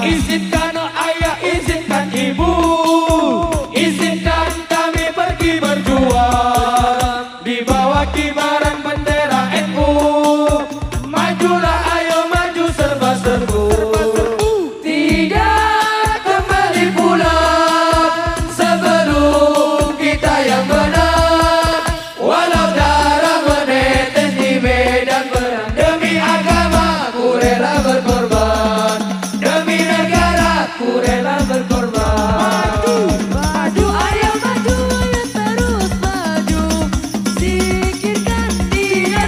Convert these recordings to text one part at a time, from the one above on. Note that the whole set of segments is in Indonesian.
Izinkan ayah, izinkan ibu, izinkan kami pergi berjuang di bawah kibaran bendera NU. Majulah ayo maju serba-serbu, tidak kembali pulang sebelum kita yang menang. Walau darah menetes di medan perang, demi agama ku rela berkorban, demi negara ku rela berkorban. Maju, ayo terus maju. Singkirkan dia.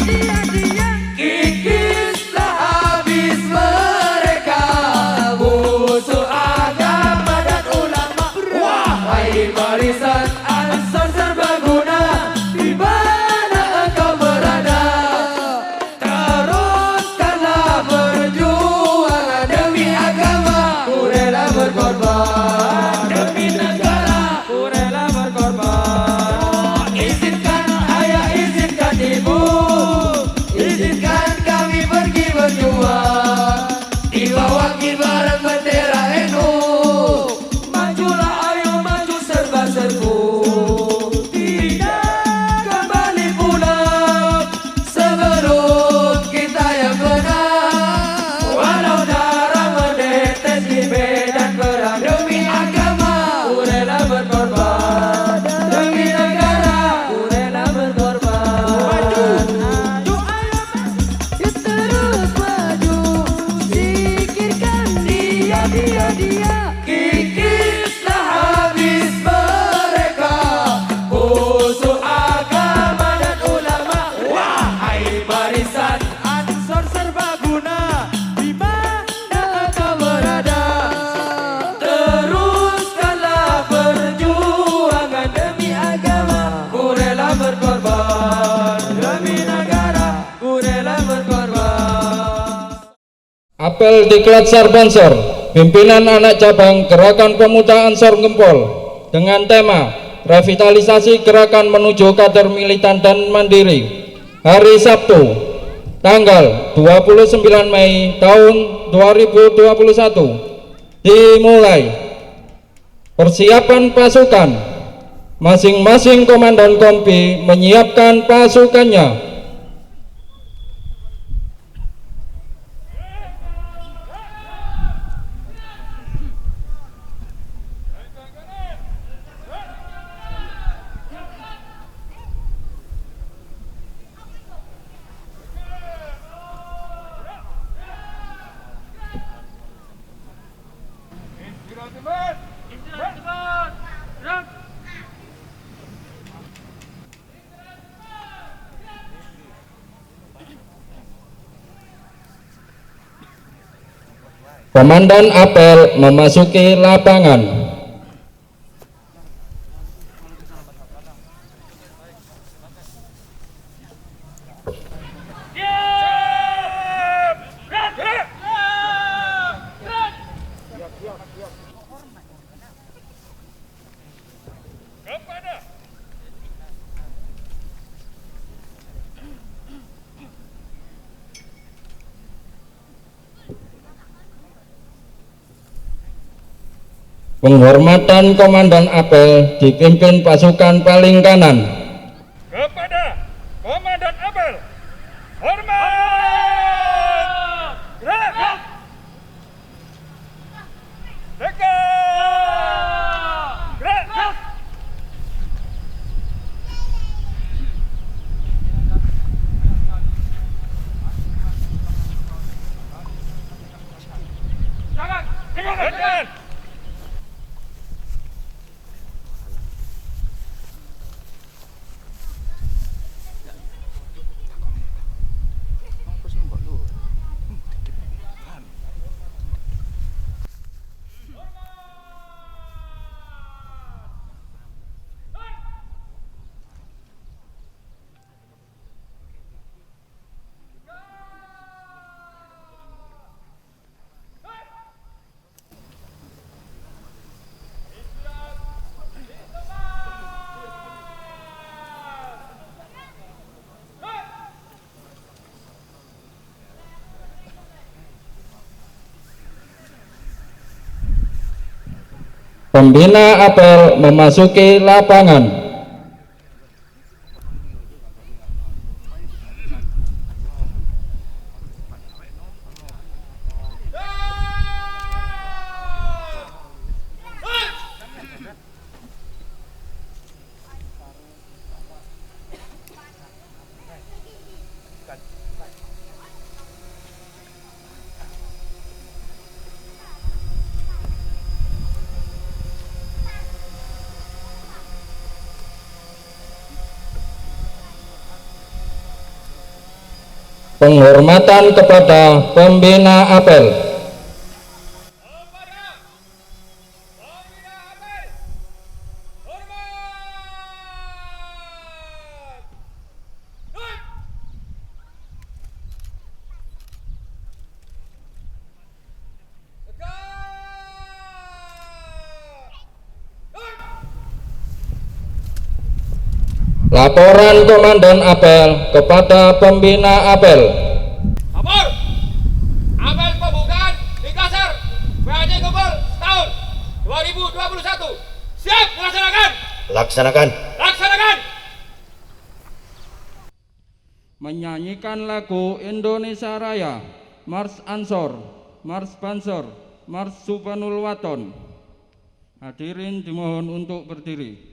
Kikislah habis mereka, musuh agama dan ulama. Wahai barisan Ansor serbaguna, di mana engkau berada? Teruskanlah perjuangan demi agama, ku rela berkorban, demi negara ku rela berkorban. Izinkan ayah, izinkan ibu, izinkan kami pergi berjuang di bawah kibaran bendera NU. Majulah ayo maju serba-serbu, tidak kembali pulang sebelum kita yang menang. Walau darah menetes di medan perang, demi agama ku rela berkorban, demi negara ku rela berkorban. Ya terus maju. Singkirkan dia. Kikislah habis mereka, musuh agama dan ulama. Wahai barisan Ansor serbaguna, di mana engkau berada? Teruskanlah perjuangan demi agama, ku rela berkorban, demi negara ku rela berkorban. Apel Diklat Sarbansor, pimpinan anak cabang Gerakan Pemuda Ansor Gempol, dengan tema Revitalisasi Gerakan Menuju Kader Militan dan Mandiri, hari Sabtu, tanggal 29 Mei tahun 2021, dimulai. Persiapan pasukan, masing-masing komandan kompi menyiapkan pasukannya. Komandan apel memasuki lapangan. Penghormatan Komandan apel dipimpin pasukan paling kanan. Kepada Komandan apel, hormat! Gerak! Tegak! Gerak! Tangan! Pembina apel memasuki lapangan. Penghormatan kepada pembina apel. Laporan Komandan Apel kepada pembina apel. Lapor. Apel pembukaan di Kasar PAJ Gempol tahun 2021. Siap dilaksanakan. Laksanakan. Laksanakan. Menyanyikan lagu Indonesia Raya, Mars Ansor, Mars Bansor, Mars Subhanul Waton. Hadirin dimohon untuk berdiri.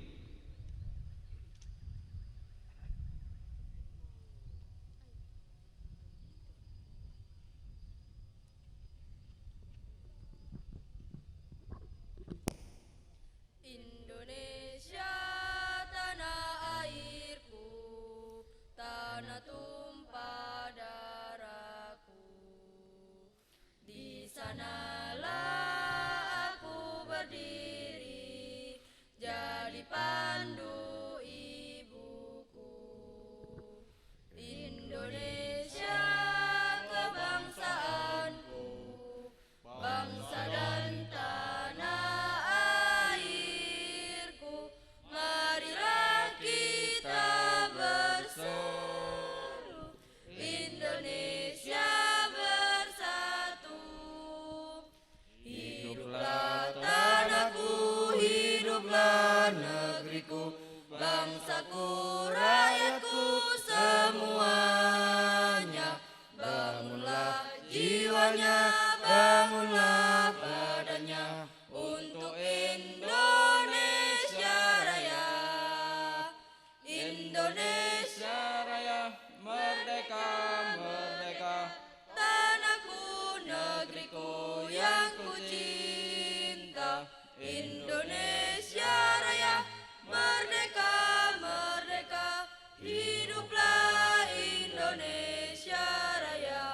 Indonesia tanah airku, tanah tumpah darahku. Di sanalah aku berdiri, jadi pandu ibuku. Indonesia kebangsaanku, bangsa dan tanah airku. Marilah kita berseru, Indonesia bersatu. Hiduplah tanahku, hiduplah negeriku, bangsaku, rakyatku semuanya. Bangunlah jiwanya, bangunlah badannya, untuk Indonesia Raya. Indonesia Raya, merdeka, merdeka. tanahku, negeriku yang ku cinta. Indonesia Raya, merdeka, merdeka. Hiduplah Indonesia Raya.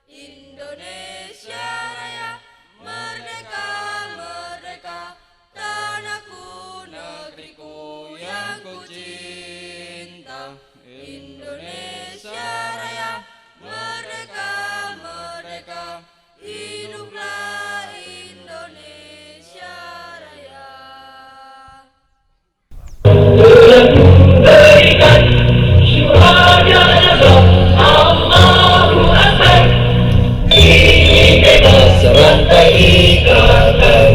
Indonesia Raya, merdeka, merdeka. Tanahku, negeriku yang ku cinta. Indonesia Raya, merdeka, merdeka. Hiduplah Indonesia Raya. Serantai ikatan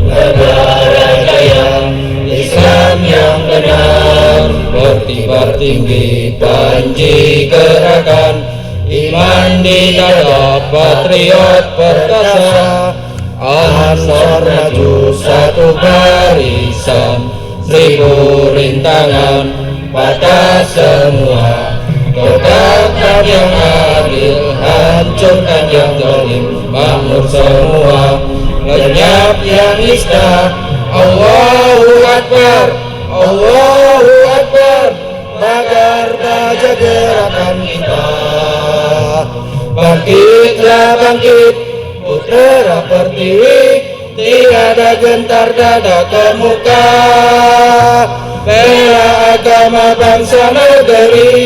negara jaya, Islam yang benar berkibar tinggi, panji gerakan iman di dada, patriot perkasa. Ansor maju satu barisan, 1000 rintangan patah semua. Tegakkan yang adil, hancurkan yang zalim, makmur semua. Lenyap yang nista, Allahu Akbar, Allahu Akbar. Pagar baja gerakan kita, bangkitlah bangkit, putra pertiwi, tiada gentar dada ke muka. Bela agama bangsa negeri.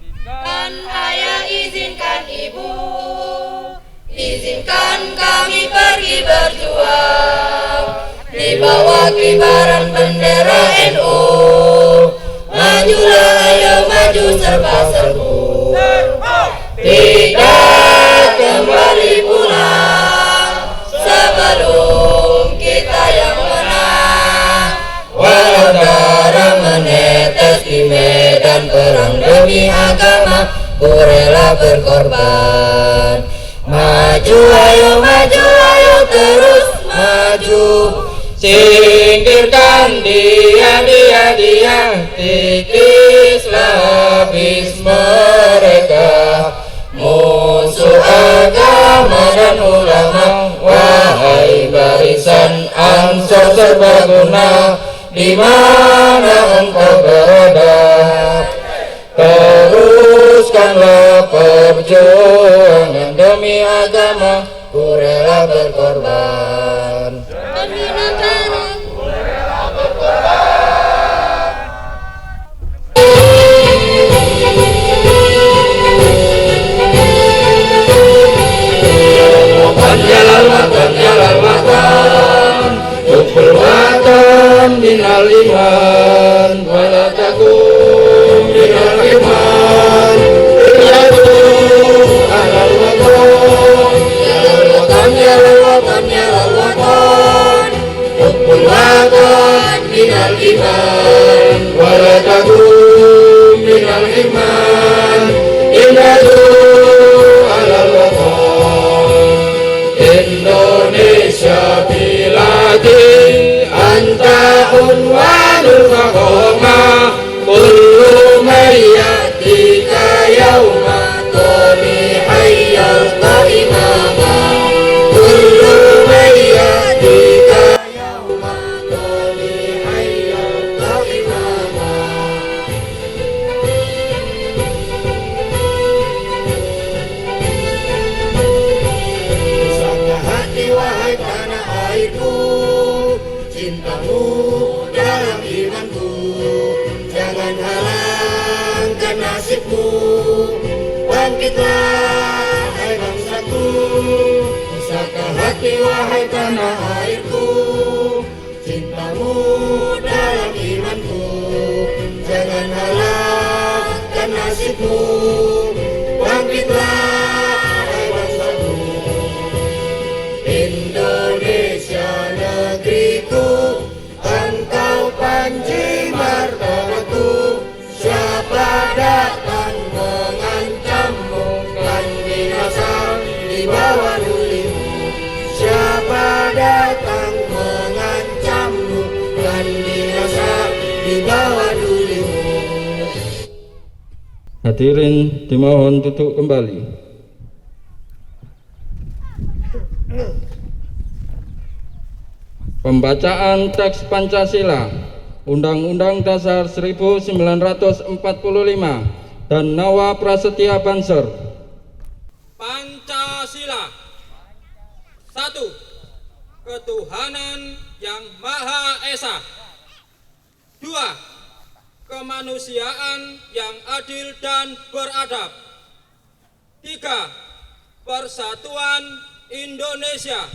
Izinkan ayah, izinkan ibu, izinkan kami pergi berjuang di bawah kibaran bendera NU. Majulah ayo maju serba serbu, tidak memenangkan perang demi agama, ku rela berkorban. Maju ayo terus maju. Singkirkan dia, kikislah habis mereka, musuh agama dan ulama. Wahai barisan Ansor serbaguna, di mana engkau berada, teruskanlah perjuangan demi agama, ku rela berkorban. Demi negara. Jalal watan, Hubul watan minal iman, wala takum minal iman. Iyadu alal watan, Jalal watan, Hubul watan minal iman, wala takum minal iman. Iyadu alal watan. Indonesia biladi anta unwanul maqama, kullu mayyatika yawma qali hayyal qa'imama, kullu mayyatika yawma qali hayyal qa'imama. Besarnya hati wahai tanah airku, cintamu dalam imanku, jangan halangkan nasibmu. Bangkitlah hai bangsaku, besarnya hati wahai tanah airku, cintamu dalam imanku, jangan halangkan nasibmu. Bangkitlah hai bangsaku. Indonesia negeriku, engkau panji martabatku. Siapa datang mengancammu, kan binasa di bawah dulimu. Siapa datang mengancammu, kan binasa di bawah dulimu. Hadirin dimohon duduk kembali. Pembacaan teks Pancasila, Undang-Undang Dasar 1945 dan Nawa Prasetya Bansor. Pancasila. 1. Ketuhanan yang Maha Esa. 2. Kemanusiaan yang adil dan beradab. 3. Persatuan Indonesia.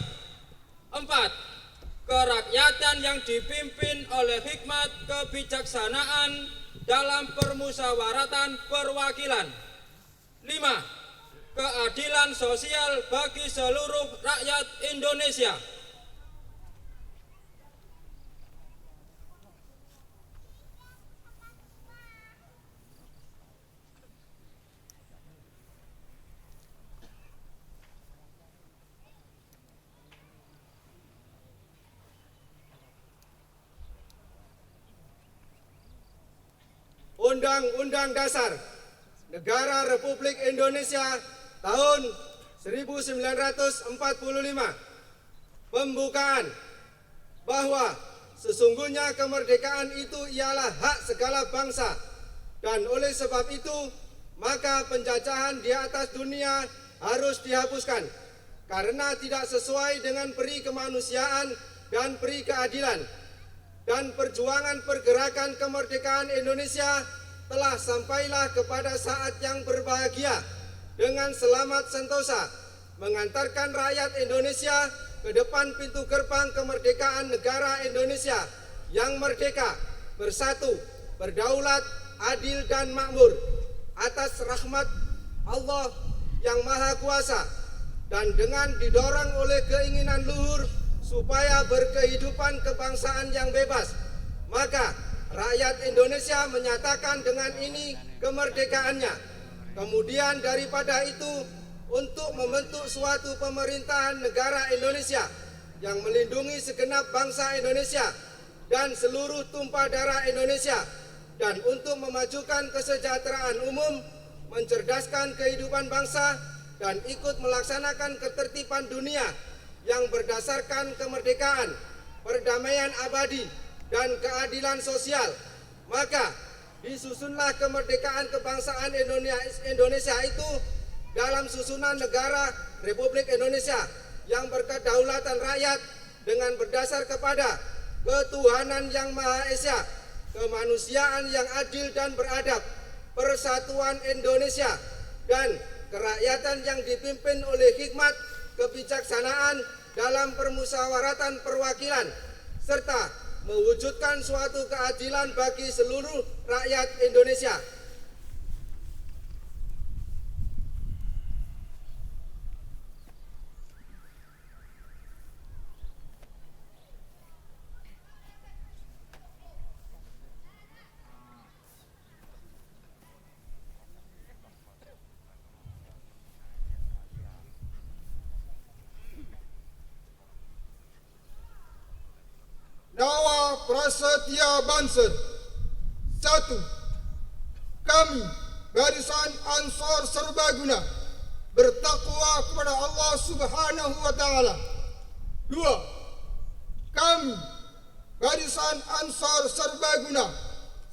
4. Kerakyatan yang dipimpin oleh hikmat kebijaksanaan dalam permusyawaratan perwakilan. 5. Keadilan sosial bagi seluruh rakyat Indonesia. Undang-Undang Dasar Negara Republik Indonesia tahun 1945. Pembukaan bahwa sesungguhnya kemerdekaan itu ialah hak segala bangsa, dan oleh sebab itu maka penjajahan di atas dunia harus dihapuskan karena tidak sesuai dengan peri kemanusiaan dan peri keadilan. Dan perjuangan pergerakan kemerdekaan Indonesia telah sampailah kepada saat yang berbahagia dengan selamat sentosa mengantarkan rakyat Indonesia ke depan pintu gerbang kemerdekaan negara Indonesia yang merdeka, bersatu, berdaulat, adil dan makmur atas rahmat Allah yang Maha Kuasa, dan dengan didorong oleh keinginan luhur supaya berkehidupan kebangsaan yang bebas, maka rakyat Indonesia menyatakan dengan ini kemerdekaannya. Kemudian daripada itu, untuk membentuk suatu pemerintahan negara Indonesia yang melindungi segenap bangsa Indonesia dan seluruh tumpah darah Indonesia, dan untuk memajukan kesejahteraan umum, mencerdaskan kehidupan bangsa, dan ikut melaksanakan ketertiban dunia yang berdasarkan kemerdekaan, perdamaian abadi, dan keadilan sosial. Maka disusunlah kemerdekaan kebangsaan Indonesia itu dalam susunan negara Republik Indonesia yang berkedaulatan rakyat dengan berdasar kepada ketuhanan yang Maha Esa, kemanusiaan yang adil dan beradab, persatuan Indonesia, dan kerakyatan yang dipimpin oleh hikmat, kebijaksanaan dalam permusyawaratan perwakilan, serta mewujudkan suatu keadilan bagi seluruh rakyat Indonesia. Nawa Prasetya Banser. 1. Kami, Barisan Ansor Serbaguna, bertakwa kepada Allah Subhanahu wa Ta'ala. 2. Kami, Barisan Ansor Serbaguna,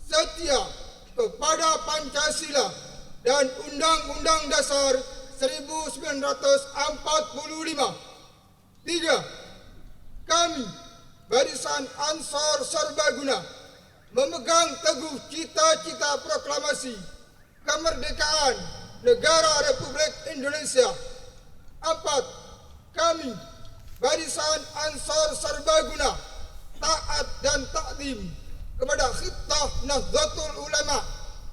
setia kepada Pancasila dan Undang-Undang Dasar 1945. 3. Kami, Barisan Ansor Serbaguna, memegang teguh cita-cita proklamasi kemerdekaan negara Republik Indonesia. 4. Kami, Barisan Ansor Serbaguna, taat dan takdim kepada Khitah Nahdlatul Ulama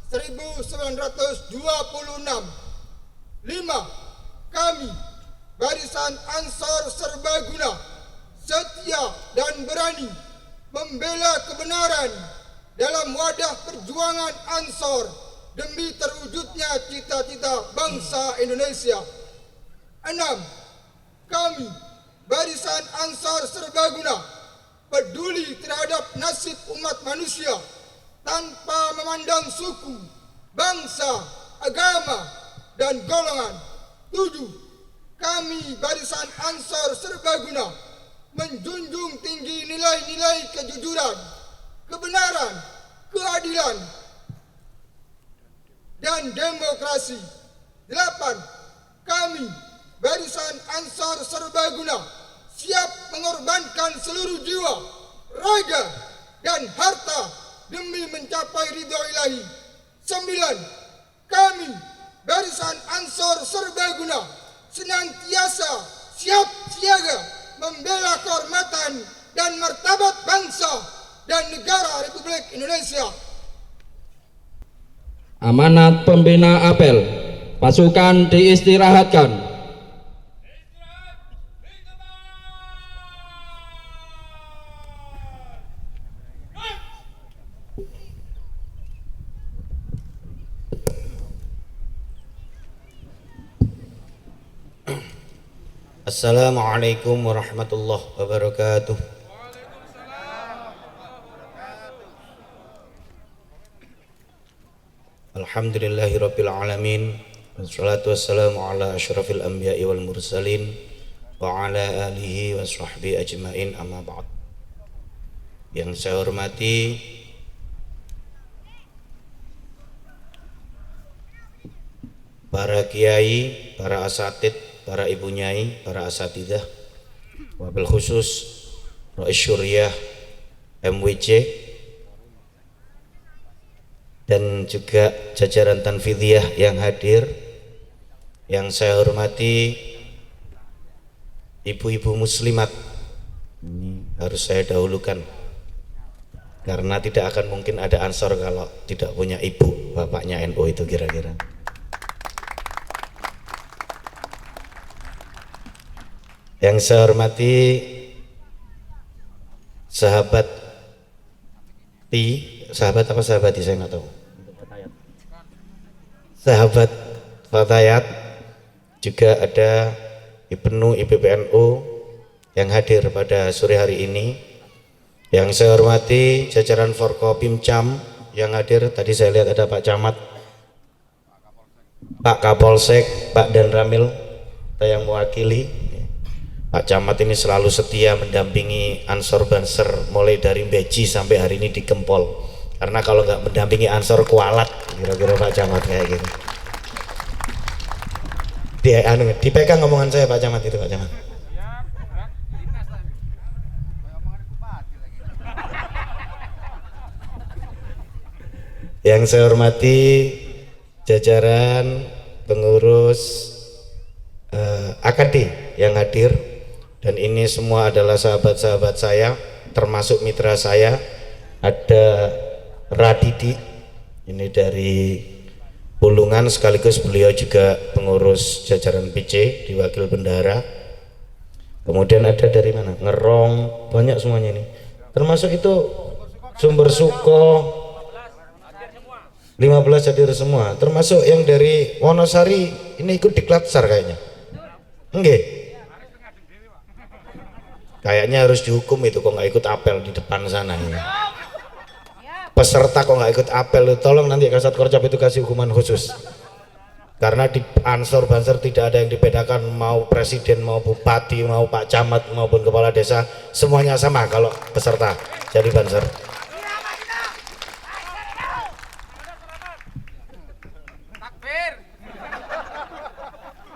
1926. 5. Kami, Barisan Ansor Serbaguna, setia dan berani membela kebenaran dalam wadah perjuangan Ansor demi terwujudnya cita-cita bangsa Indonesia. 6. Kami, Barisan Ansor Serbaguna, peduli terhadap nasib umat manusia tanpa memandang suku, bangsa, agama, dan golongan. 7. Kami, Barisan Ansor Serbaguna, menjunjung tinggi nilai-nilai kejujuran, kebenaran, keadilan, dan demokrasi. 8. Kami, Barisan Ansor Serbaguna, siap mengorbankan seluruh jiwa, raga, dan harta demi mencapai ridho ilahi. 9. Kami, Barisan Ansor Serbaguna, senantiasa siap siaga membela kehormatan dan martabat bangsa dan negara Republik Indonesia. Amanat pembina apel, pasukan diistirahatkan. Assalamualaikum warahmatullahi wabarakatuh. Alhamdulillahirabbil alamin. Wassalatu wassalamu ala asyrafil anbiya'i wal mursalin wa ala alihi wa sahbihi ajmain, amma ba'd. Yang saya hormati para kiai, para asatid, para ibu nyai, para asatidah, wabil khusus Rais Syuriah MWC, dan juga jajaran tanfidiyah yang hadir. Yang saya hormati ibu-ibu muslimat, ini harus saya dahulukan karena tidak akan mungkin ada ansor kalau tidak punya ibu, bapaknya NU itu kira-kira. Yang saya hormati sahabat T sahabat apa sahabati saya nggak tahu. Sahabat Fatayat, juga ada Ibnu IPPNU yang hadir pada sore hari ini. Yang saya hormati jajaran Forkopimcam yang hadir, tadi saya lihat ada Pak Camat, Pak Kapolsek, Pak Dan Ramil yang mewakili. Pak Camat ini selalu setia mendampingi Ansor Banser mulai dari Beji sampai hari ini di Gempol, karena kalau nggak mendampingi Ansor kualat kira-kira Pak Camat kayak gitu. Dipegang ngomongan saya Pak Camat itu, Pak Camat. Yang saya hormati jajaran pengurus AKD yang hadir, dan ini semua adalah sahabat-sahabat saya, termasuk mitra saya. Ada Radidi, ini dari Pulungan, sekaligus beliau juga pengurus jajaran PC di Wakil Bendahara. Kemudian ada dari mana? Ngerong, banyak semuanya ini. Termasuk itu Sumber Suko, 15 hadir semua. Termasuk yang dari Wonosari ini ikut di Klatsar kayaknya. Enggak? Kayaknya harus dihukum itu kok nggak ikut apel di depan sana ya. Peserta kok nggak ikut apel, tolong nanti Kasat Korcap itu kasih hukuman khusus, karena di Ansor Banser tidak ada yang dibedakan, mau presiden, mau bupati, mau Pak Camat maupun kepala desa, semuanya sama kalau peserta jadi Banser.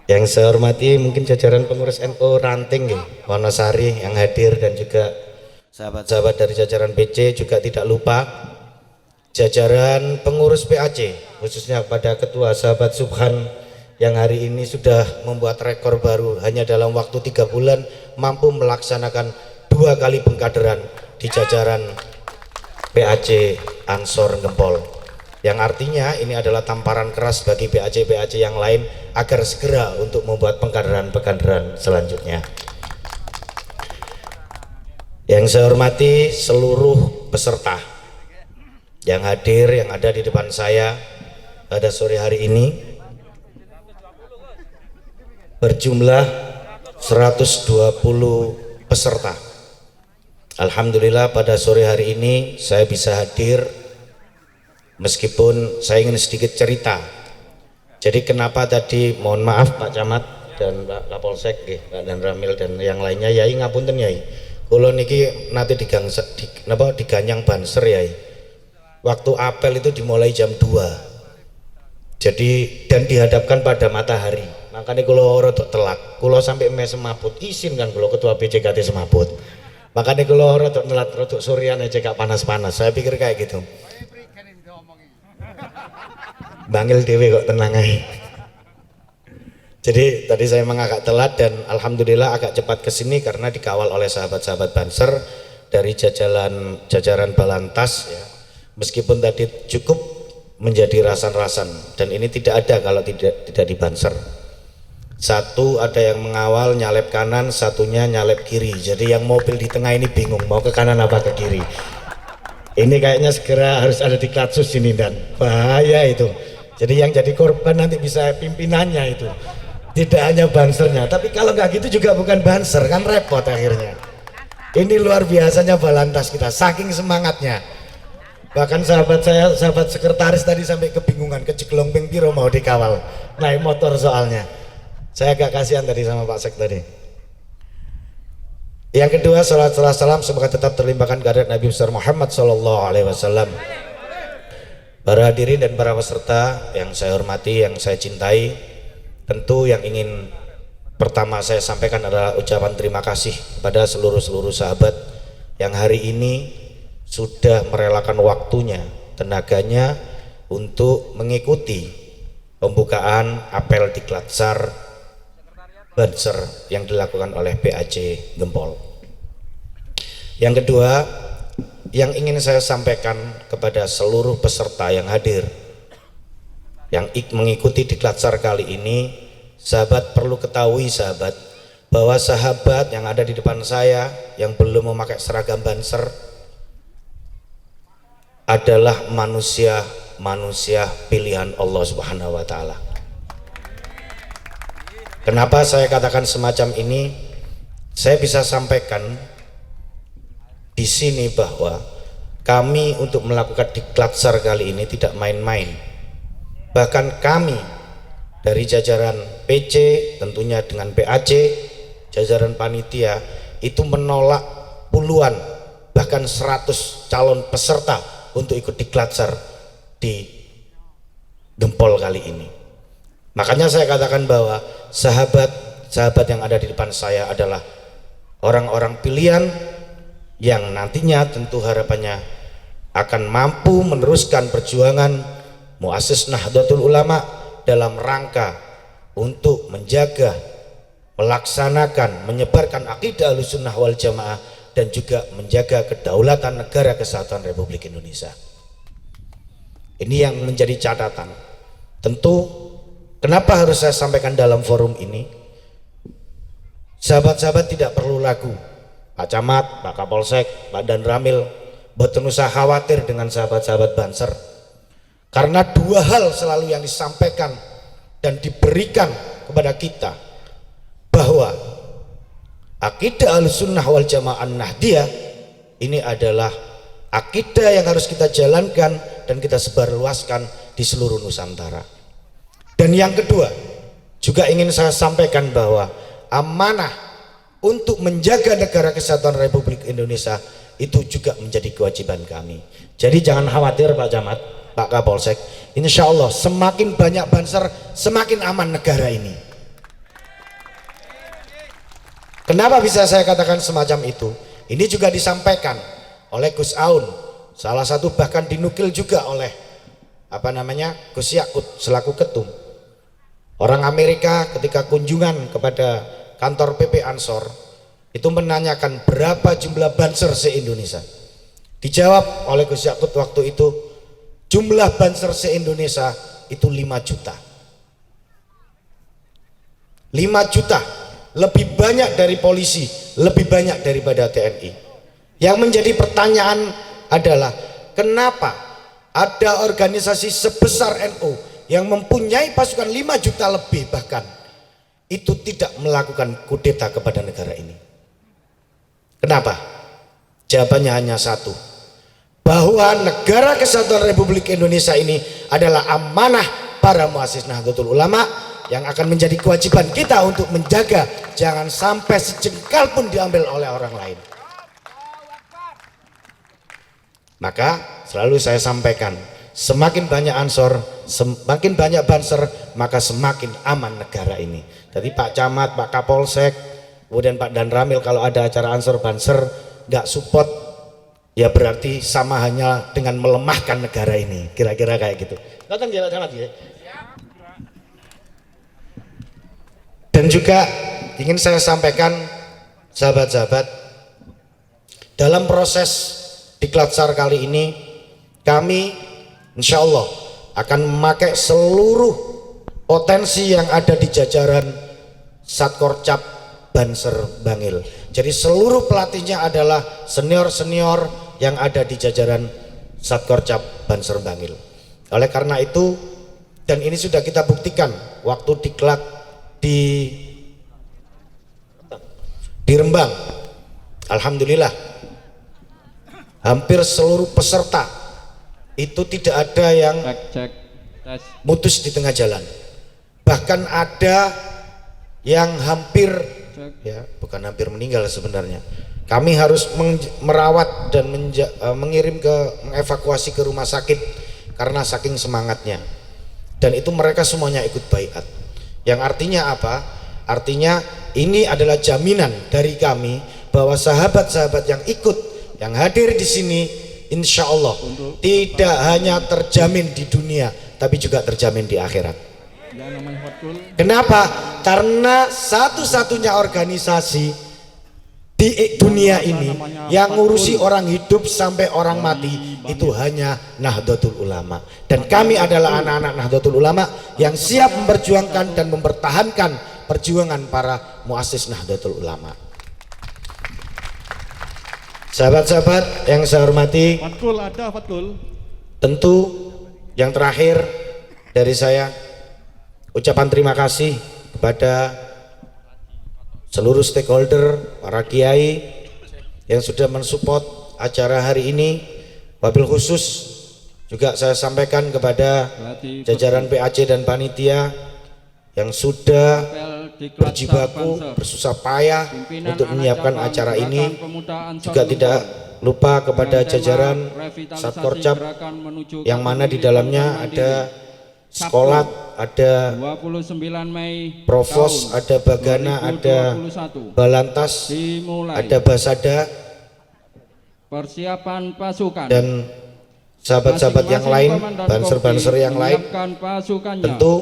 Yang saya hormati mungkin jajaran pengurus NU Ranting Wonosari yang hadir, dan juga sahabat-sahabat dari jajaran PC, juga tidak lupa jajaran pengurus PAC, khususnya pada ketua sahabat Subhan yang hari ini sudah membuat rekor baru, hanya dalam waktu 3 bulan mampu melaksanakan 2 kali pengkaderan di jajaran PAC Ansor Gempol, yang artinya ini adalah tamparan keras bagi PAC-PAC yang lain agar segera untuk membuat pengkaderan-pengkaderan selanjutnya. Yang saya hormati seluruh peserta yang hadir, yang ada di depan saya pada sore hari ini, berjumlah 120 peserta. Alhamdulillah pada sore hari ini saya bisa hadir, meskipun saya ingin sedikit cerita. Jadi kenapa tadi, mohon maaf Pak Camat dan Pak Kapolsek, Pak Dan Ramil dan yang lainnya, Yai ngapunten Yai, kula niki nanti diganyang Banser Yai. Waktu apel itu dimulai jam 2, jadi dan dihadapkan pada matahari, makanya kalau rodok telat, kalau sampai mes semaput, izin kan kalau ketua BCKT semaput, makanya kalau rodok telat, rodok surian aja gak panas-panas, saya pikir kayak gitu. Bangil dewe kok, tenang aja. Jadi tadi saya memang agak telat, dan alhamdulillah agak cepat kesini karena dikawal oleh sahabat-sahabat Banser dari jajaran Balantas ya. Meskipun tadi cukup menjadi rasan-rasan, dan ini tidak ada kalau tidak di Banser. Satu ada yang mengawal nyalep kanan, satunya nyalep kiri. Jadi yang mobil di tengah ini bingung mau ke kanan apa ke kiri. Ini kayaknya segera harus ada di Klatsus ini, dan bahaya itu. Jadi yang jadi korban nanti bisa pimpinannya itu, tidak hanya Bansernya. Tapi kalau nggak gitu juga bukan Banser, kan repot akhirnya. Ini luar biasanya Balantas kita, saking semangatnya. Bahkan sahabat saya, sahabat sekretaris tadi sampai kebingungan, keceklong ping piro mau dikawal naik motor soalnya. Saya agak kasihan tadi sama Pak Sek tadi. Yang kedua, salat salam semoga tetap terlimpahkan kehadirat Nabi besar Muhammad SAW. Para hadirin dan para peserta yang saya hormati, yang saya cintai, tentu yang ingin pertama saya sampaikan adalah ucapan terima kasih kepada seluruh sahabat yang hari ini sudah merelakan waktunya, tenaganya untuk mengikuti pembukaan apel di Klatsar Banser yang dilakukan oleh PAC Gempol. Yang kedua, yang ingin saya sampaikan kepada seluruh peserta yang hadir yang mengikuti di Klatsar kali ini, sahabat perlu ketahui sahabat, bahwa sahabat yang ada di depan saya yang belum memakai seragam Banser, adalah manusia pilihan Allah Subhanahu wa taala. Kenapa saya katakan semacam ini? Saya bisa sampaikan di sini bahwa kami untuk melakukan Diklat SAR kali ini tidak main-main. Bahkan kami dari jajaran PC, tentunya dengan PAC, jajaran panitia, itu menolak puluhan bahkan 100 calon peserta untuk ikut Diklat SAR di Gempol kali ini. Makanya saya katakan bahwa sahabat yang ada di depan saya adalah orang-orang pilihan yang nantinya tentu harapannya akan mampu meneruskan perjuangan Muassis Nahdlatul Ulama dalam rangka untuk menjaga, melaksanakan, menyebarkan akidah Ahlussunnah wal Jamaah dan juga menjaga kedaulatan negara kesatuan Republik Indonesia. Ini yang menjadi catatan. Tentu kenapa harus saya sampaikan dalam forum ini? Sahabat-sahabat tidak perlu lagu. Pak Camat, Pak Kapolsek, Pak Dan Ramil, boten usah khawatir dengan sahabat-sahabat Banser. Karena dua hal selalu yang disampaikan dan diberikan kepada kita, bahwa akidah Ahlussunnah wal Jamaah Nahdiyah ini adalah akidah yang harus kita jalankan dan kita sebarluaskan di seluruh Nusantara. Dan yang kedua, juga ingin saya sampaikan bahwa amanah untuk menjaga negara kesatuan Republik Indonesia itu juga menjadi kewajiban kami. Jadi jangan khawatir Pak Camat, Pak Kapolsek, insya Allah semakin banyak Banser semakin aman negara ini. Kenapa bisa saya katakan semacam itu? Ini juga disampaikan oleh Gus Aun, salah satu bahkan dinukil juga oleh Gus Yakut selaku ketum. Orang Amerika ketika kunjungan kepada kantor PP Ansor itu menanyakan berapa jumlah Banser se-Indonesia. Dijawab oleh Gus Yakut waktu itu, jumlah Banser se-Indonesia itu 5 juta. 5 juta, lebih banyak dari polisi, lebih banyak daripada TNI. Yang menjadi pertanyaan adalah kenapa ada organisasi sebesar NU yang mempunyai pasukan 5 juta lebih bahkan itu tidak melakukan kudeta kepada negara ini. Kenapa? Jawabannya hanya satu, bahwa negara kesatuan Republik Indonesia ini adalah amanah para muassis Nahdlatul Ulama yang akan menjadi kewajiban kita untuk menjaga jangan sampai sejengkal pun diambil oleh orang lain. Maka selalu saya sampaikan, semakin banyak Ansor, semakin banyak Banser, maka semakin aman negara ini. Jadi Pak Camat, Pak Kapolsek, kemudian Pak Dan Ramil kalau ada acara Ansor Banser nggak support, ya berarti sama hanya dengan melemahkan negara ini. Kira-kira kayak gitu. Datang jalan ya. Dan juga ingin saya sampaikan sahabat-sahabat, dalam proses Diklat SAR kali ini kami insya Allah akan memakai seluruh potensi yang ada di jajaran Satkorcap Banser Bangil. Jadi seluruh pelatihnya adalah senior-senior yang ada di jajaran Satkorcap Banser Bangil. Oleh karena itu, dan ini sudah kita buktikan waktu diklat di Rembang, alhamdulillah hampir seluruh peserta itu tidak ada yang mutus di tengah jalan. Bahkan ada yang hampir, ya bukan hampir meninggal sebenarnya. Kami harus merawat dan mengevakuasi ke rumah sakit karena saking semangatnya. Dan itu mereka semuanya ikut baiat. Yang artinya apa? Artinya ini adalah jaminan dari kami bahwa sahabat-sahabat yang ikut, yang hadir di sini, insya Allah tidak hanya terjamin di dunia, tapi juga terjamin di akhirat. Kenapa? Karena satu-satunya organisasi di dunia ini yang ngurusi orang hidup sampai orang mati itu hanya Nahdlatul Ulama. Dan kami adalah anak-anak Nahdlatul Ulama yang siap memperjuangkan dan mempertahankan perjuangan para muassis Nahdlatul Ulama. Sahabat-sahabat yang saya hormati, Tentu yang terakhir dari saya, ucapan terima kasih kepada seluruh stakeholder, para kiai yang sudah mensupport acara hari ini. Wabil khusus juga saya sampaikan kepada jajaran PAC dan panitia yang sudah berjibaku, bersusah payah untuk menyiapkan acara ini. Juga tidak lupa kepada jajaran Satkorcap yang mana di dalamnya ada Sekolat, ada 29 Mei Provos, ada Bagana, ada Balantas, ada Basada, persiapan pasukan dan sahabat-sahabat yang lain, banser-banser yang lain. Tentu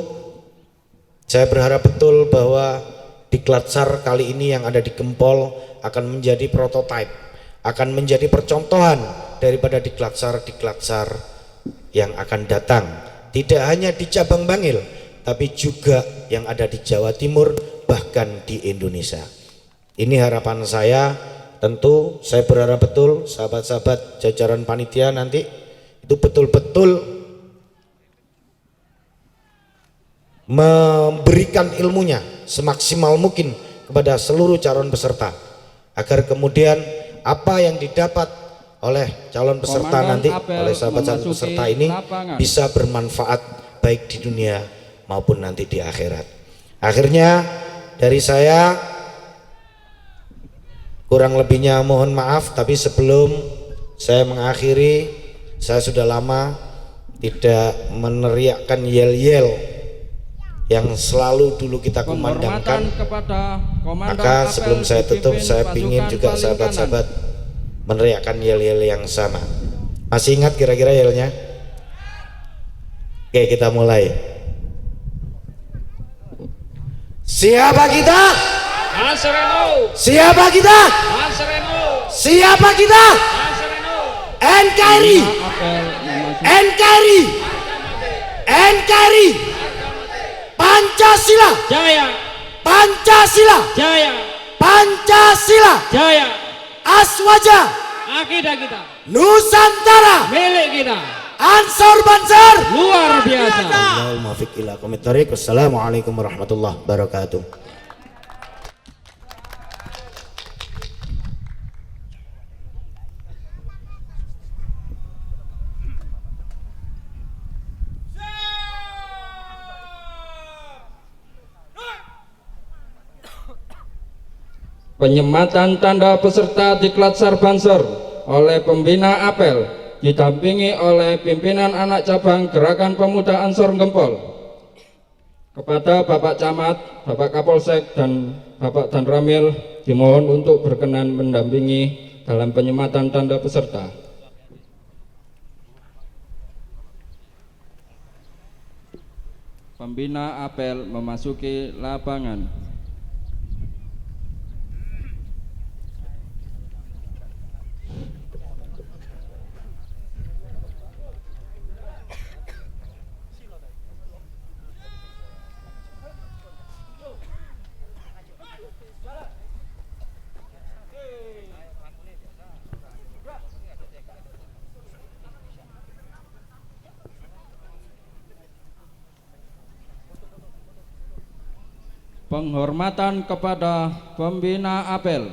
saya berharap betul bahwa Diklat-SAR kali ini yang ada di Gempol akan menjadi prototipe, akan menjadi percontohan daripada Diklat-SAR yang akan datang, tidak hanya di cabang Bangil tapi juga yang ada di Jawa Timur, bahkan di Indonesia. Ini harapan saya. Tentu saya berharap betul sahabat-sahabat jajaran panitia nanti itu betul-betul memberikan ilmunya semaksimal mungkin kepada seluruh calon peserta, agar kemudian apa yang didapat oleh calon peserta nanti, oleh sahabat-sahabat peserta ini bisa bermanfaat baik di dunia maupun nanti di akhirat. Akhirnya dari saya kurang lebihnya mohon maaf, tapi sebelum saya mengakhiri, saya sudah lama tidak meneriakkan yel-yel yang selalu dulu kita kumandangkan. Maka sebelum saya tutup, saya ingin juga sahabat-sahabat meneriakkan yel-yel yang sama. Masih ingat kira-kira yelnya? Oke, kita mulai. Siapa kita? Nasreno. Siapa kita? Nasreno. Siapa kita? Nasreno. NKRI. NKRI. NKRI. Pancasila. Jaya. Pancasila. Jaya. Pancasila. Jaya. Aswaja. Akidah kita. Nusantara. Milik kita. Ansor Banser. Luar biasa. Allahumma fiq ila qomit thariq. Wassalamualaikum warahmatullahi wabarakatuh. Penyematan tanda peserta Diklat-SAR Banser oleh pembina apel didampingi oleh pimpinan anak cabang Gerakan Pemuda Ansor Gempol. Kepada Bapak Camat, Bapak Kapolsek dan Bapak Danramil dimohon untuk berkenan mendampingi dalam penyematan tanda peserta. Pembina apel memasuki lapangan. Penghormatan kepada pembina apel.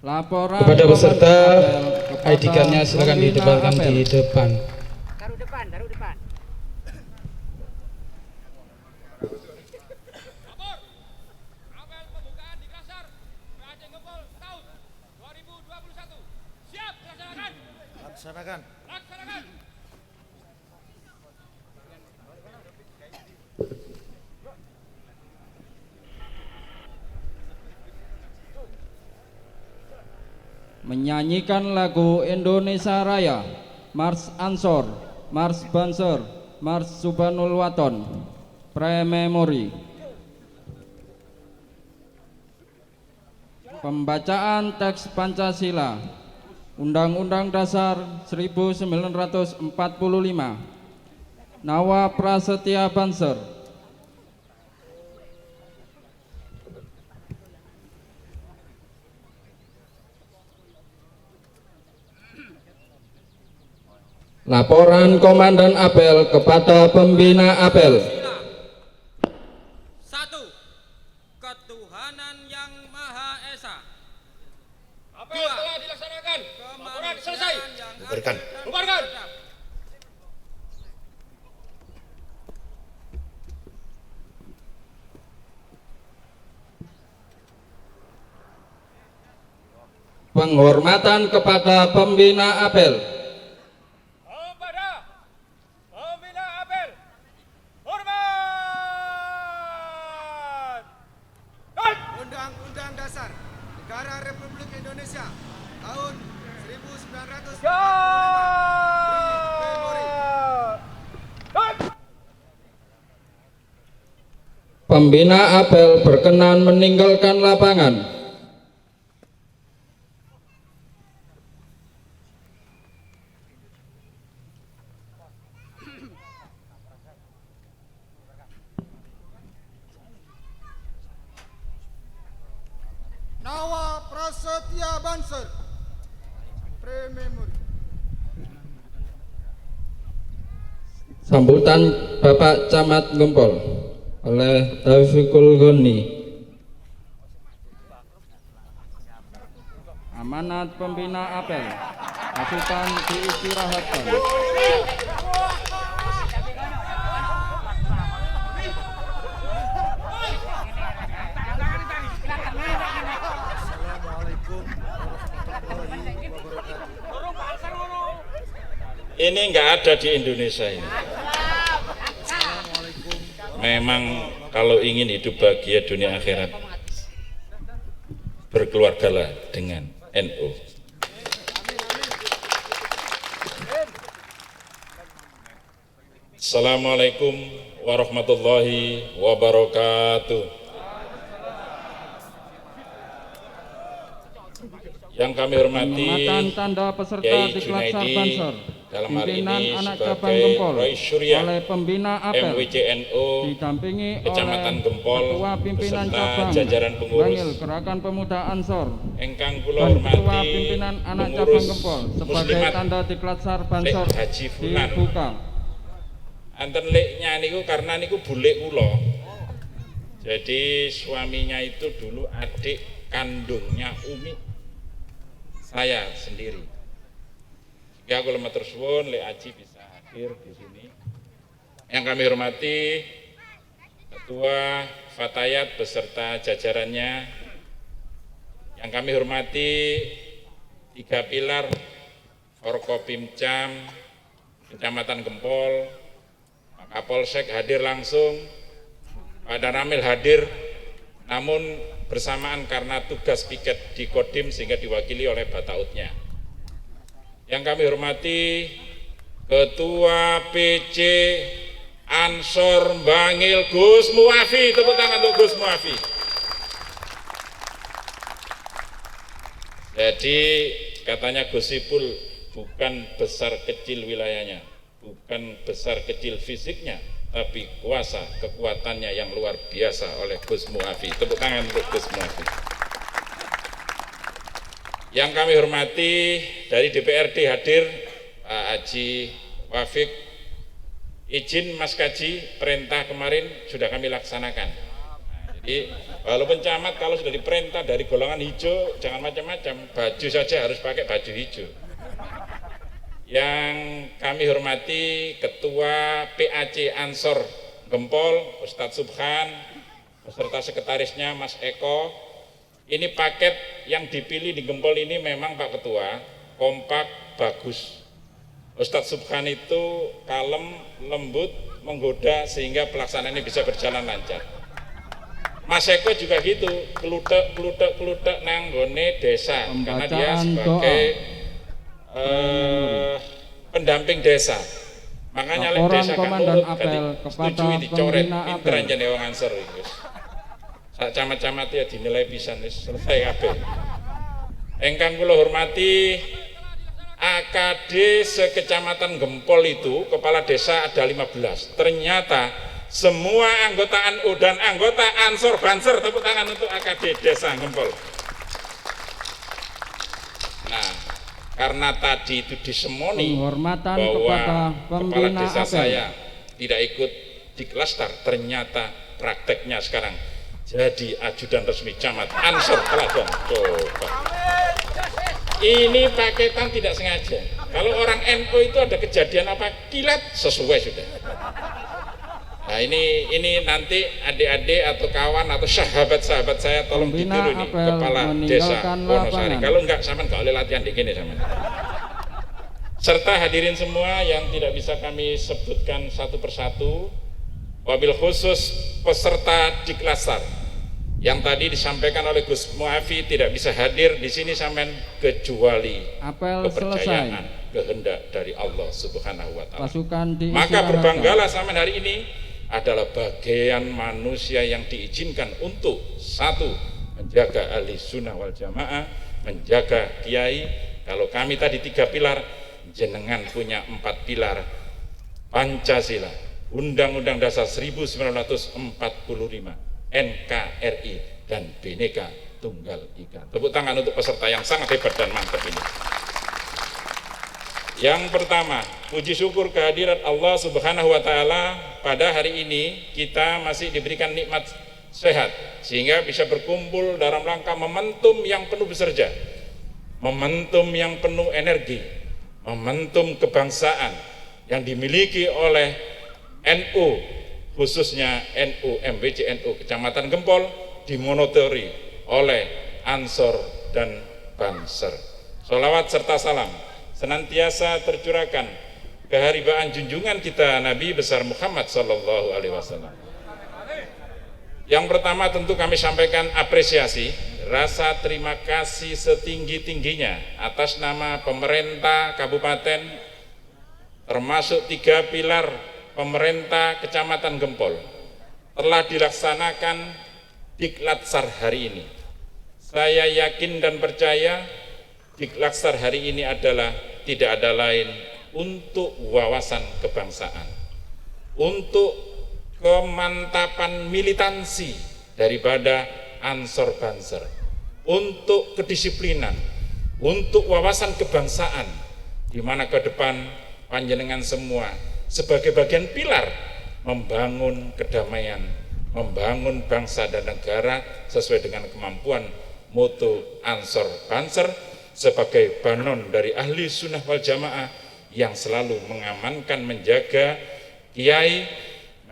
Laporan kepada peserta, apel, ID card-nya silakan didebatkan di depan. Taruh depan, taruh depan. Apel pembukaan di Diklat-SAR PAC Gempol tahun 2021. Siap dilaksanakan. Laksanakan. menyanyikan lagu Indonesia Raya, Mars Ansor, Mars Banser, Mars Subhanul Waton, Pre-Memori. Pembacaan teks Pancasila, Undang-Undang Dasar 1945, Nawa Prasetya Banser. Laporan Komandan Apel kepada Pembina Apel. 1. Ketuhanan yang Maha Esa. Apel telah dilaksanakan. Laporan selesai. Bubarkan. Bubarkan. Penghormatan kepada Pembina Apel. Kepada Pembina Apel. Hormat. Undang-Undang Dasar Negara Republik Indonesia tahun 1945. Pembina Apel berkenan meninggalkan lapangan. Nawa Prasetya Banser. Pre-memori. Sambutan Bapak Camat Gempol oleh Taufikul Goni. Amanat Pembina Apel, pasukan diistirahatkan. Ini nggak ada di Indonesia ini. Memang kalau ingin hidup bahagia dunia akhirat, berkeluargalah dengan NU. Assalamualaikum warahmatullahi wabarakatuh. Yang kami hormati Penghormatan tanda peserta Kiai Diklat Junaidi, Sarbansor, dalam hal pimpinan ini anak cabang sebagai Gempol Roy Surya oleh Pembina Apel, MWCNU didampingi Kecamatan oleh Gempol Ketua Pimpinan beserta Cabang jajaran pengurus Bangil Gerakan Pemuda Ansor engkang kula dan Ketua hormati Pimpinan Anak pengurus Cabang Gempol sebagai Muslimat tanda Diklat Sarbansor Lek Haji Fulan. dibuka. Anten leknya niku karena niku bule kula. Jadi suaminya itu dulu adik kandungnya Umi saya sendiri. Jika aku lemah tersuwun, Lek Haji bisa hadir di sini. Yang kami hormati Ketua Fatayat beserta jajarannya. Yang kami hormati 3 pilar Forkopimcam Kecamatan Gempol, Pak Kapolsek hadir langsung, Pak Danramil hadir, namun bersamaan karena tugas piket di Kodim sehingga diwakili oleh Batautnya. Yang kami hormati Ketua PC Ansor Bangil Gus Muafi, tepuk tangan untuk Gus Muafi. Jadi katanya Gus Ipul bukan besar kecil wilayahnya, bukan besar kecil fisiknya, tapi kuasa kekuatannya yang luar biasa oleh Gus Muafi. Tepuk tangan untuk Gus Muafi. Yang kami hormati dari DPRD hadir Pak Haji Wafik. Izin Mas Kaji, perintah kemarin sudah kami laksanakan. Jadi walaupun camat kalau sudah diperintah dari golongan hijau jangan macam-macam, baju saja harus pakai baju hijau. Yang kami hormati Ketua PAC Ansor Gempol Ustadz Subhan beserta sekretarisnya Mas Eko. Ini paket yang dipilih di Gempol ini memang Pak Ketua kompak, bagus. Ustadz Subhan itu kalem, lembut, menggoda sehingga pelaksanaan ini bisa berjalan lancar. Mas Eko juga gitu, kelutek nang gone desa karena dia sebagai pendamping desa. Makanya lek desa kan turut setujui dicoret pinteran jane wong Ansor iki. sak camat-camat ya dinilai pisan wis selesai kabeh. Ingkang kula hormati, AKD sekecamatan Gempol itu kepala desa ada 15. Ternyata semua anggota NU dan anggota Ansor Banser, tepuk tangan untuk AKD desa Gempol. Nah, karena tadi itu disemoni Penghormatan bahwa kepada kepala pembina desa APEL. saya tidak ikut di Klaster, ternyata prakteknya sekarang jadi ajudan resmi camat Ansor Teladan. Coba. Ini paketan tidak sengaja. Kalau orang NU itu ada kejadian apa kilat sesuai sudah. Nah ini nanti adik-adik atau kawan atau sahabat-sahabat saya tolong Pembina ditiru nih APEL kepala desa meninggalkan Wonosari. lapangan. Kalau enggak sama enggak oleh latihan di gini sama. Serta hadirin semua yang tidak bisa kami sebutkan satu persatu, wabil khusus peserta di Klaster yang tadi disampaikan oleh Gus Muafi tidak bisa hadir di sini sampean kecuali Apel kepercayaan kehendak dari Allah Subhanahu wa taala. Pasukan Maka diistirahatkan. berbanggalah sampean hari ini adalah bagian manusia yang diizinkan untuk satu, menjaga ahli sunnah wal jamaah, menjaga kiai. Kalau kami tadi 3 pilar, jenengan punya 4 pilar. Pancasila, Undang-Undang Dasar 1945, NKRI, dan Bhinneka Tunggal Ika. Tepuk tangan untuk peserta yang sangat hebat dan mantap ini. Yang pertama, puji syukur kehadirat Allah Subhanahu wa taala, pada hari ini kita masih diberikan nikmat sehat sehingga bisa berkumpul dalam rangka momentum yang penuh beserja, momentum yang penuh energi, momentum kebangsaan yang dimiliki oleh NU, khususnya NU MBC NU Kecamatan Gempol, dimonitori oleh Ansor dan Banser. Sholawat serta salam senantiasa tercurahkan keharibaan junjungan kita Nabi besar Muhammad sallallahu alaihi wasallam. Yang pertama tentu kami sampaikan apresiasi, rasa terima kasih setinggi-tingginya atas nama pemerintah kabupaten, termasuk 3 pilar pemerintah Kecamatan Gempol, telah dilaksanakan Diklatsar hari ini. Saya yakin dan percaya Diklatsar hari ini adalah tidak ada lain untuk wawasan kebangsaan, untuk kemantapan militansi daripada Ansor Banser, untuk kedisiplinan, untuk wawasan kebangsaan, di mana ke depan panjenengan semua sebagai bagian pilar membangun kedamaian, membangun bangsa dan negara sesuai dengan kemampuan moto Ansor Banser sebagai banon dari ahli sunnah wal jamaah yang selalu mengamankan, menjaga kiai,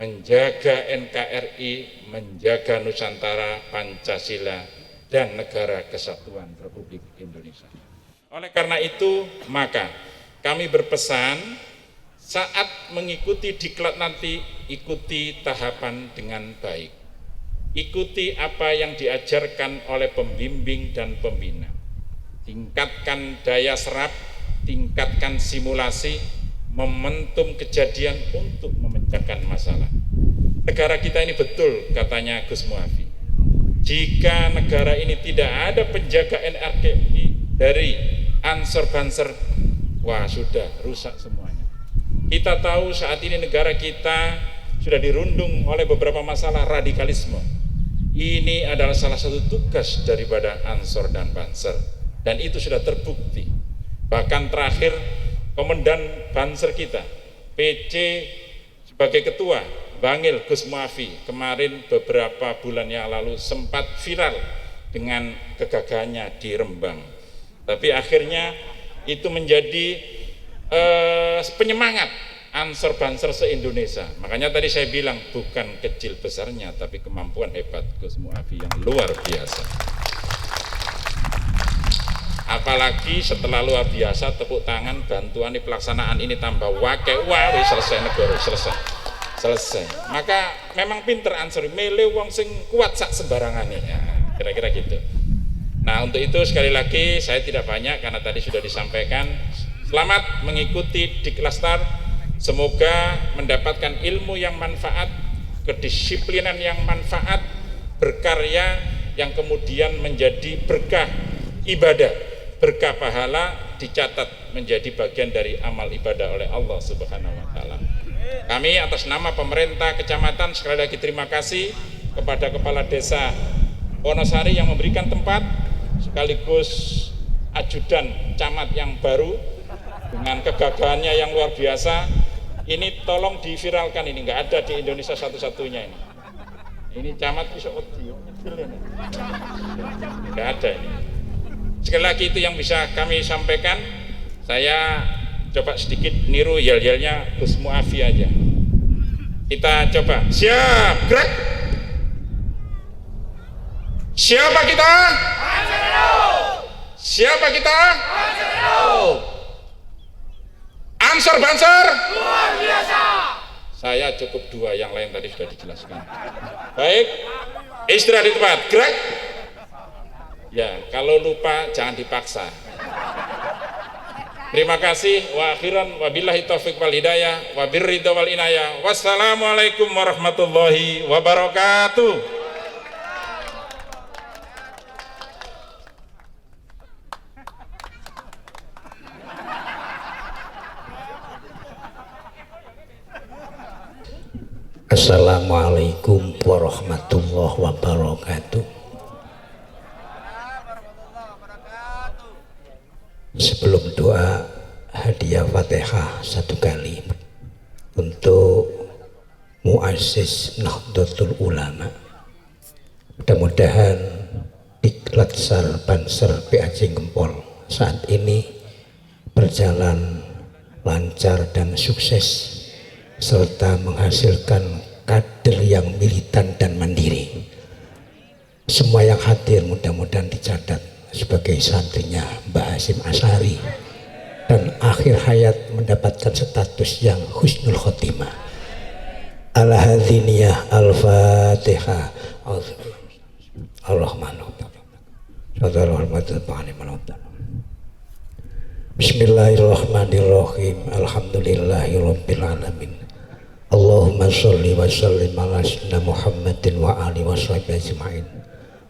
menjaga NKRI, menjaga Nusantara, Pancasila, dan Negara Kesatuan Republik Indonesia. Oleh karena itu, maka kami berpesan saat mengikuti diklat nanti, ikuti tahapan dengan baik. Ikuti apa yang diajarkan oleh pembimbing dan pembina. Tingkatkan daya serap, tingkatkan simulasi, momentum kejadian untuk memecahkan masalah. Negara kita ini betul, katanya Gus Muafi, jika negara ini tidak ada penjaga NKRI dari Ansor Banser, wah sudah rusak semuanya. Kita tahu saat ini negara kita sudah dirundung oleh beberapa masalah radikalisme. Ini adalah salah satu tugas daripada Ansor dan Banser, dan itu sudah terbukti. Bahkan terakhir Komandan Banser kita, PC sebagai ketua, Bangil Gus Muafi, kemarin beberapa bulan yang lalu sempat viral dengan kegagalannya di Rembang. Tapi akhirnya itu menjadi penyemangat Ansor Banser se-Indonesia. Makanya tadi saya bilang bukan kecil besarnya, tapi kemampuan hebat Gus Muafi yang luar biasa. Apalagi setelah luar biasa, tepuk tangan, bantuan di pelaksanaan ini tambah wake, wah selesai negara, selesai. Maka memang pinter Ansor, mele wong sing kuat sak sembarangan ya, kira-kira gitu. Nah untuk itu sekali lagi saya tidak banyak karena tadi sudah disampaikan. Selamat mengikuti Diklatsar, semoga mendapatkan ilmu yang manfaat, kedisiplinan yang manfaat, berkarya yang kemudian menjadi berkah ibadah, berkah pahala dicatat menjadi bagian dari amal ibadah oleh Allah Subhanahu wa taala. Kami atas nama pemerintah kecamatan sekali lagi terima kasih kepada Kepala Desa Wonosari yang memberikan tempat sekaligus ajudan camat yang baru dengan kegagalannya yang luar biasa. Ini tolong diviralkan, ini nggak ada di Indonesia satu-satunya ini. Ini camat bisa nggak ada ini. Sekali lagi itu yang bisa kami sampaikan. Saya coba sedikit niru yel-yelnya Gus Muafi aja. Kita coba, siap, gerak. Siapa kita? Siapa kita? Ansor Banser luar biasa. Saya cukup 2, yang lain tadi sudah dijelaskan. Baik, istirahat di tempat, gerak. Ya, kalau lupa jangan dipaksa. Terima kasih. Wa akhiran wabillahi taufiq wal hidayah wa birridha wal inayah. Wassalamualaikum warahmatullahi wabarakatuh. Assalamualaikum warahmatullahi wabarakatuh. Sebelum doa, hadiah Fatihah 1 kali untuk Muassis Nahdlatul Ulama. Mudah-mudahan Diklat Sarbanser PAC Gempol saat ini berjalan lancar dan sukses, serta menghasilkan kader yang militan dan mandiri. Semua yang hadir mudah-mudahan dicatat sebagai santrinya Mbah Hasyim Asy'ari dan akhir hayat mendapatkan status yang husnul khotimah. Al-Hadhiniyah Al-Fatihah. Bismillahirrahmanirrahim. Alhamdulillahirabbil alamin. Allahumma sholli wa sallim ala sayyidina Muhammadin wa alihi washabihi ajmain.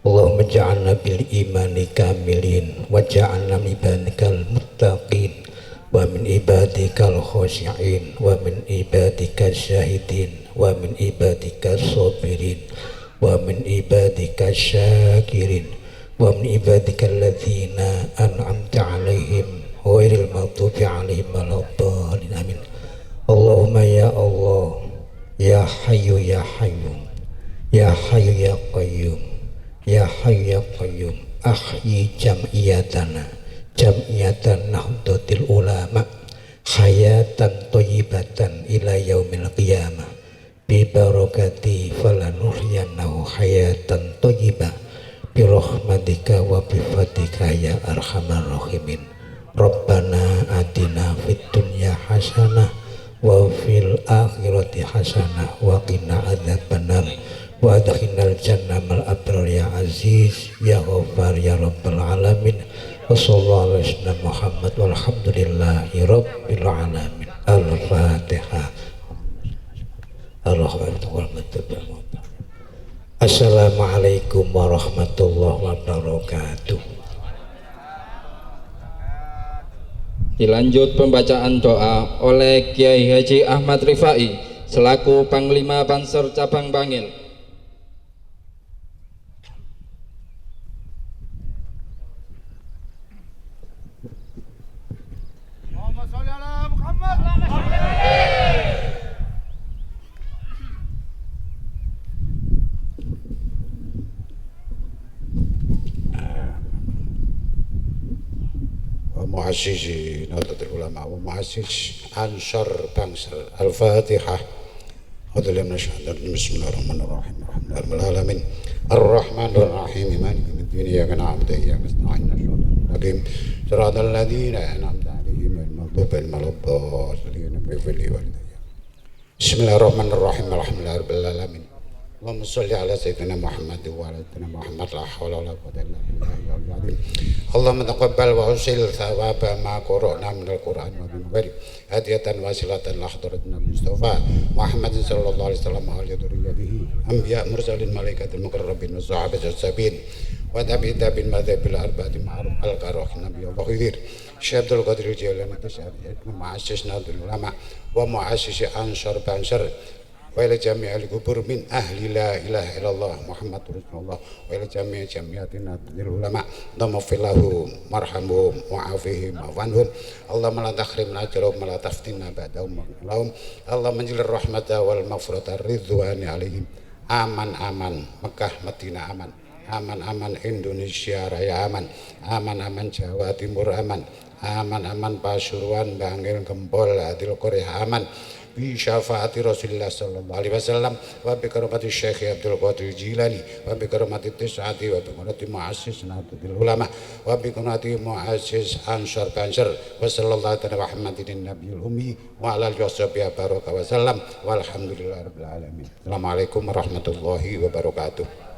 Allahumma ja'alna bil imani kamilin wa ja'alna min ibadikal muttaqin wa min ibadikal khashi'in wa min ibadikal syahidin wa min ibadikal sabirin wa min ibadikal syakirin wa min ibadikal ladzina an'amta 'alaihim ghairil maghdubi 'alaihim waladdallin. Amin. Allahumma ya Allah, ya Hayyu ya Qayyum, ya Hayyu ya Qayyum, ya Hayyu ya Qayyum, ahyi jam'iyatana, jam'iyatan Nahdlatul Ulama, hayatan thayyibatan ila yaumil qiyamah, bi barakati falanuhyiyannahu hayatan thayyibah bi rahmatika wa bi fadlika ya arhamar rahimin. Rabbana atina fid dunya hasanah wa fil akhirati hasanah wa qina adzabannar wa adkhilnal jannah mal abrar ya aziz ya ghaffar ya rabbal alamin. Wa sallallahu alaihi wasallam Muhammad walhamdulillahi rabbil alamin. Al-Fatihah. Assalamualaikum warahmatullahi wabarakatuh. Dilanjut pembacaan doa oleh Kiai Haji Ahmad Rifai selaku Panglima Banser Cabang Bangil. Allahumma sholli ala Muhammad. ومؤسس نهضة العلماء ومؤسس أنصار بانسر. الفاتحة. أعوذ بالله من الشيطان الرجيم. بسم الله الرحمن الرحيم. الحمد لله رب العالمين الرحمن الرحيم مالك يوم الدين إياك نعبد وإياك نستعين اهدنا الصراط المستقيم صراط الذين أنعمت عليهم غير المغضوب عليهم ولا الضالين. بسم الله الرحمن الرحيم. الحمد لله رب العالمين اللهم صل على سيدنا محمد وعلى سيدنا محمد لا حول ولا قوة إلا بالله العظيم اللهم تقبل وأوصل ثواب ما قرأنا من القرآن ومن غيره هدية واصلة لحضرتنا المصطفى محمد صلى الله عليه وسلم وعلى ذريته أنبياء مرسلين ملائكة المقربين والصحابة السابقين وتابعين بالمذهب الأربعة معروف القراء النبي الله خير Syekh Abdul Qadir Jailani Mu'assis Nahdlatul Ulama wa mu'assis Ansar Bansar wa ila jami'il kubur min ahli la ilaha illallah Muhammadur Rasulullah wa ila jami'atin Nahdlatul Ulama damafillahu marhamhum wa'afihim wa'anhum Allahumma la takhrimna ajrahum wa la taftinna ba'dahum lahum Allahumma anzil rahmata wal maghfirata ridwani alaihim aman aman Mekah Madinah aman aman Indonesia Raya aman aman Jawa Timur aman aman Pasuruan Bangil Gempol Adil Korea aman bi syafaati Rasulullah sallallahu alaihi wasallam wa bi karamati Syekh Abdul Qadir Jilani wa bi karamati Tis'ati wa bi karamati Mu'assis Nahdlatul Ulama wa bi karamati Mu'assis Ansar Bansar wa sallallahu alaihi Muhammadin nabiyil ummi wa ala alihi washabihi baraka wa sallam walhamdulillahirabbil alamin. Assalamualaikum warahmatullahi wabarakatuh.